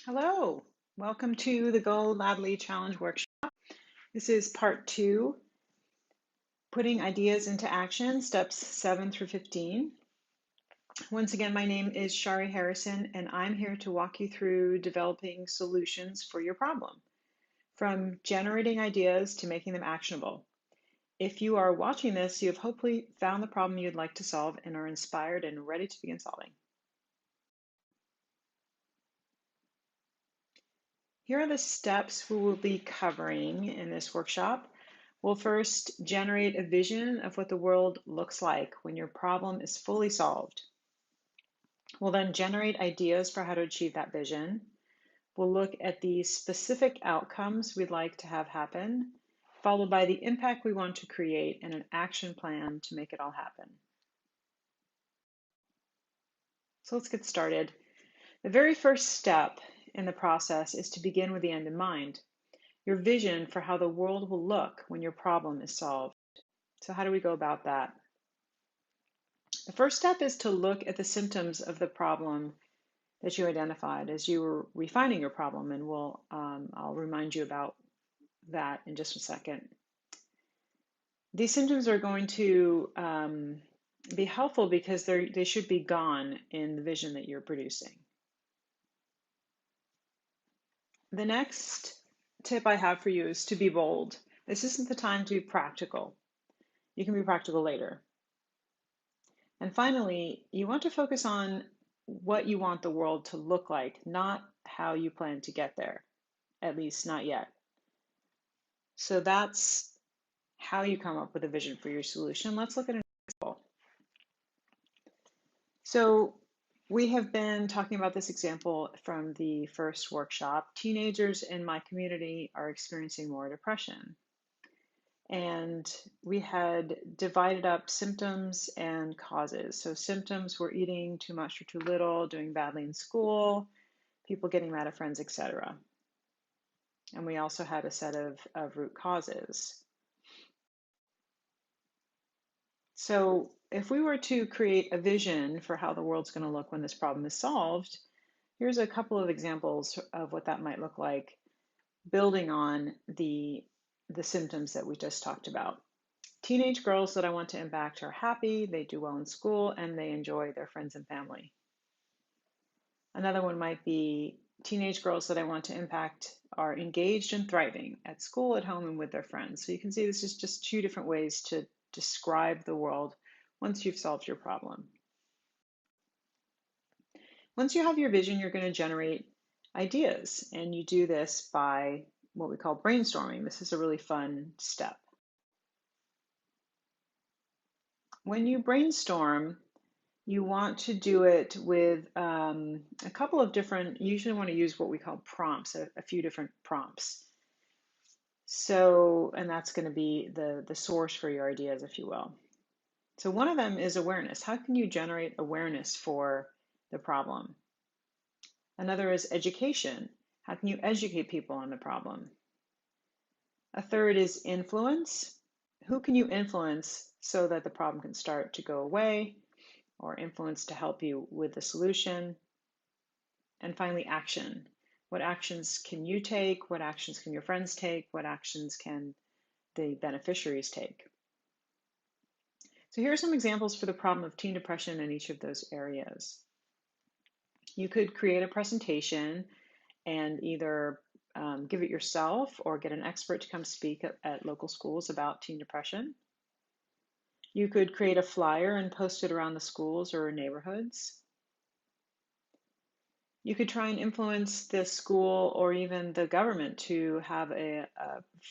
Hello, welcome to the Go Laadli Challenge Workshop. This is part 2, putting ideas into action, steps 7 through 15. Once again, my name is Shari Harrison, and I'm here to walk you through developing solutions for your problem, from generating ideas to making them actionable. If you are watching this, you have hopefully found the problem you'd like to solve and are inspired and ready to begin solving. Here are the steps we will be covering in this workshop. We'll first generate a vision of what the world looks like when your problem is fully solved. We'll then generate ideas for how to achieve that vision. We'll look at the specific outcomes we'd like to have happen, followed by the impact we want to create and an action plan to make it all happen. So let's get started. The very first step in the process is to begin with the end in mind. Your vision for how the world will look when your problem is solved. So how do we go about that? The first step is to look at the symptoms of the problem that you identified as you were refining your problem, and I'll remind you about that in just a second. These symptoms are going to be helpful because they should be gone in the vision that you're producing. The next tip I have for you is to be bold. This isn't the time to be practical. You can be practical later. And finally, you want to focus on what you want the world to look like, not how you plan to get there, at least not yet. So that's how you come up with a vision for your solution. Let's look at an example. So we have been talking about this example from the first workshop. Teenagers in my community are experiencing more depression. And we had divided up symptoms and causes. So symptoms were eating too much or too little, doing badly in school, people getting mad at friends, etc. And we also had a set of root causes. So if we were to create a vision for how the world's going to look when this problem is solved, here's a couple of examples of what that might look like, building on the symptoms that we just talked about. Teenage girls that I want to impact are happy, they do well in school, and they enjoy their friends and family. Another one might be teenage girls that I want to impact are engaged and thriving at school, at home, and with their friends. So you can see this is just two different ways to describe the world once you've solved your problem. Once you have your vision, you're going to generate ideas, and you do this by what we call brainstorming. This is a really fun step. When you brainstorm, you want to do it with a couple of different, you usually want to use what we call prompts, a few different prompts. So, and that's going to be the source for your ideas, if you will. So one of them is awareness. How can you generate awareness for the problem? Another is education. How can you educate people on the problem? A third is influence. Who can you influence so that the problem can start to go away, or influence to help you with the solution? And finally, action. What actions can you take? What actions can your friends take? What actions can the beneficiaries take? So here are some examples for the problem of teen depression in each of those areas. You could create a presentation and either give it yourself or get an expert to come speak at local schools about teen depression. You could create a flyer and post it around the schools or neighborhoods. You could try and influence the school or even the government to have a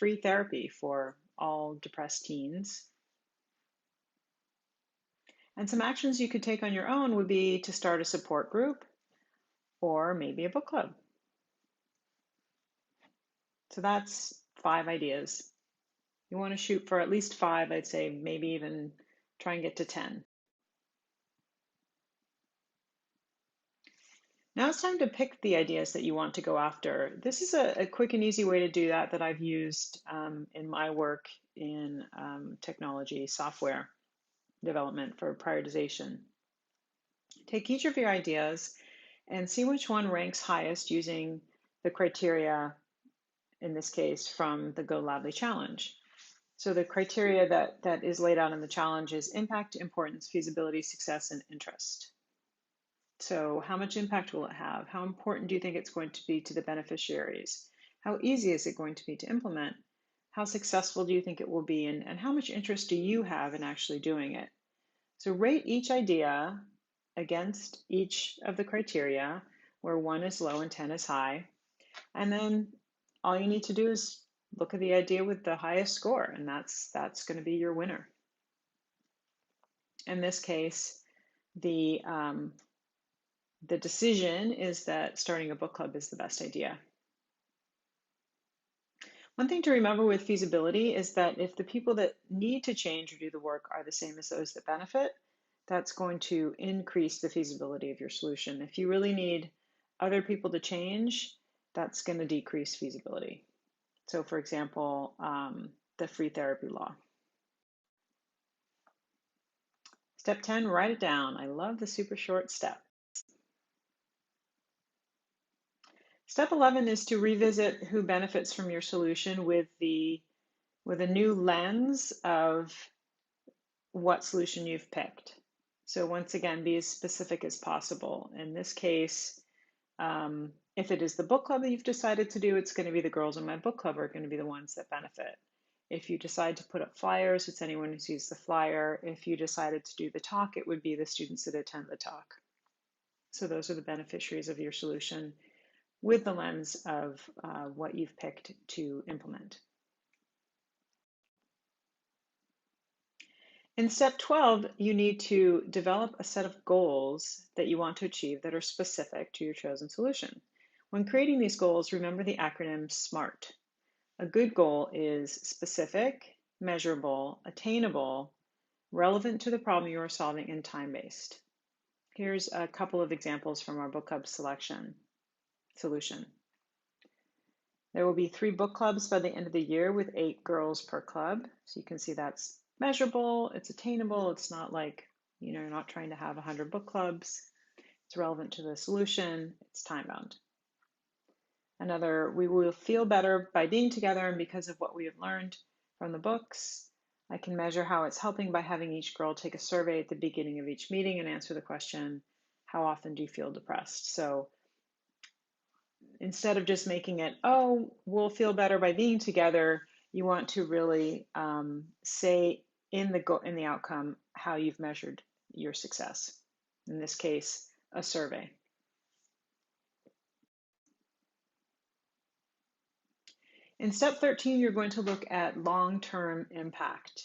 free therapy for all depressed teens. And some actions you could take on your own would be to start a support group or maybe a book club. So that's 5 ideas. You want to shoot for at least 5, I'd say maybe even try and get to 10. Now it's time to pick the ideas that you want to go after. This is a quick and easy way to do that I've used in my work in technology software development for prioritization. Take each of your ideas and see which one ranks highest using the criteria, in this case, from the golaadli challenge. So the criteria that is laid out in the challenge is impact, importance, feasibility, success, and interest. So how much impact will it have? How important do you think it's going to be to the beneficiaries? How easy is it going to be to implement? How successful do you think it will be? And how much interest do you have in actually doing it? So rate each idea against each of the criteria, where 1 is low and 10 is high. And then all you need to do is look at the idea with the highest score, and that's going to be your winner. In this case, the decision is that starting a book club is the best idea. One thing to remember with feasibility is that if the people that need to change or do the work are the same as those that benefit, that's going to increase the feasibility of your solution. If you really need other people to change, that's going to decrease feasibility. So for example, the free therapy law. Step 10, write it down. I love the super short step. Step 11 is to revisit who benefits from your solution with a new lens of what solution you've picked. So once again, be as specific as possible. In this case, if it is the book club that you've decided to do, it's going to be the girls in my book club are going to be the ones that benefit. If you decide to put up flyers, it's anyone who sees the flyer. If you decided to do the talk, it would be the students that attend the talk. So those are the beneficiaries of your solution with the lens of what you've picked to implement. In step 12, you need to develop a set of goals that you want to achieve that are specific to your chosen solution. When creating these goals, remember the acronym SMART. A good goal is specific, measurable, attainable, relevant to the problem you are solving, and time-based. Here's a couple of examples from our book club solution. There will be 3 book clubs by the end of the year with 8 girls per club. So you can see that's measurable, it's attainable, it's not like, you're not trying to have 100 book clubs. It's relevant to the solution, it's time-bound. Another, we will feel better by being together and because of what we have learned from the books. I can measure how it's helping by having each girl take a survey at the beginning of each meeting and answer the question, how often do you feel depressed? So instead of just making it, oh, we'll feel better by being together, you want to really say in the outcome how you've measured your success. In this case, a survey. In step 13, you're going to look at long-term impact.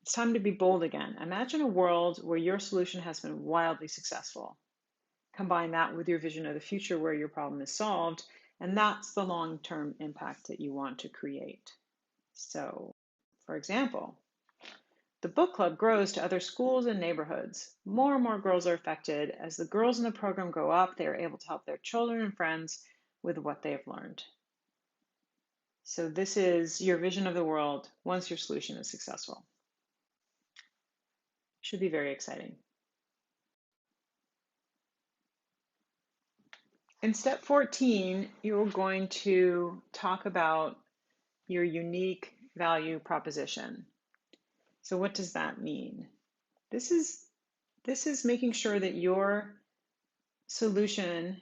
It's time to be bold again. Imagine a world where your solution has been wildly successful. Combine that with your vision of the future where your problem is solved, and that's the long-term impact that you want to create. So, for example, the book club grows to other schools and neighborhoods. More and more girls are affected. As the girls in the program grow up, they are able to help their children and friends with what they have learned. So this is your vision of the world once your solution is successful. Should be very exciting. In step 14, you're going to talk about your unique value proposition. So what does that mean? This is making sure that your solution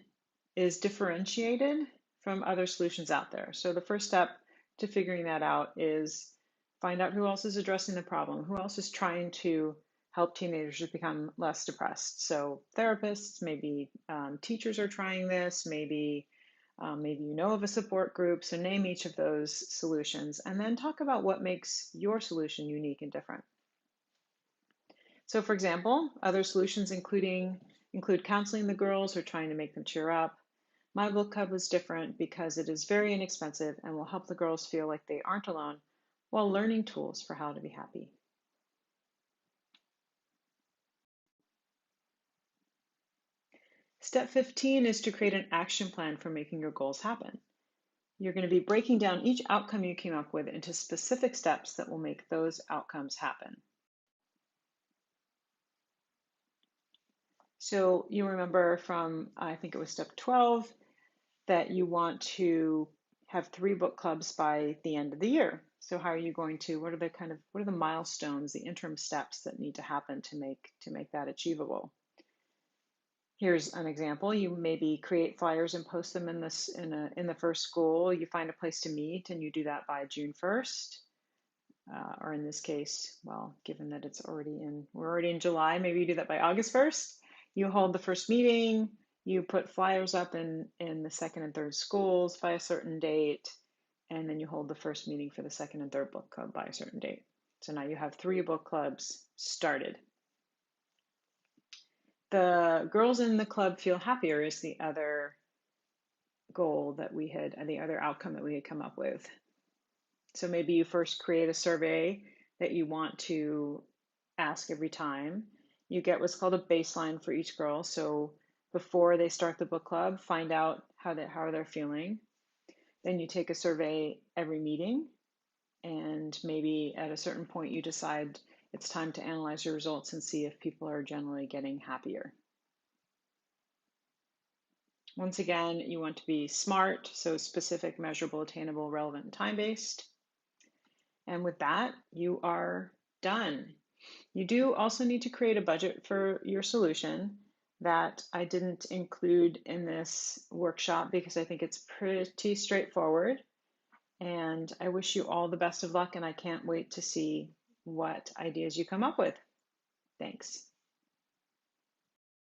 is differentiated from other solutions out there. So the first step to figuring that out is find out who else is addressing the problem, who else is trying to help teenagers become less depressed. So therapists, maybe teachers are trying this, maybe you know of a support group. So name each of those solutions and then talk about what makes your solution unique and different. So for example, other solutions include counseling the girls or trying to make them cheer up. My book club was different because it is very inexpensive and will help the girls feel like they aren't alone while learning tools for how to be happy. Step 15 is to create an action plan for making your goals happen. You're going to be breaking down each outcome you came up with into specific steps that will make those outcomes happen. So you remember from, I think it was step 12, that you want to have 3 book clubs by the end of the year. So how are you going to, what are the milestones, the interim steps that need to happen to make that achievable? Here's an example. You maybe create flyers and post them in the first school. You find a place to meet and you do that by June 1st. Or in this case, well, given that we're already in July, maybe you do that by August 1st. You hold the first meeting, you put flyers up in the second and third schools by a certain date, and then you hold the first meeting for the second and third book club by a certain date. So now you have 3 book clubs started. The girls in the club feel happier is the other goal that the other outcome that we had come up with. So maybe you first create a survey that you want to ask every time. You get what's called a baseline for each girl. So before they start the book club, find out how they're feeling. Then you take a survey every meeting, and maybe at a certain point you decide it's time to analyze your results and see if people are generally getting happier. Once again, you want to be SMART, so specific, measurable, attainable, relevant, and time-based. And with that, you are done. You do also need to create a budget for your solution that I didn't include in this workshop because I think it's pretty straightforward. And I wish you all the best of luck, and I can't wait to see what ideas you come up with. Thanks.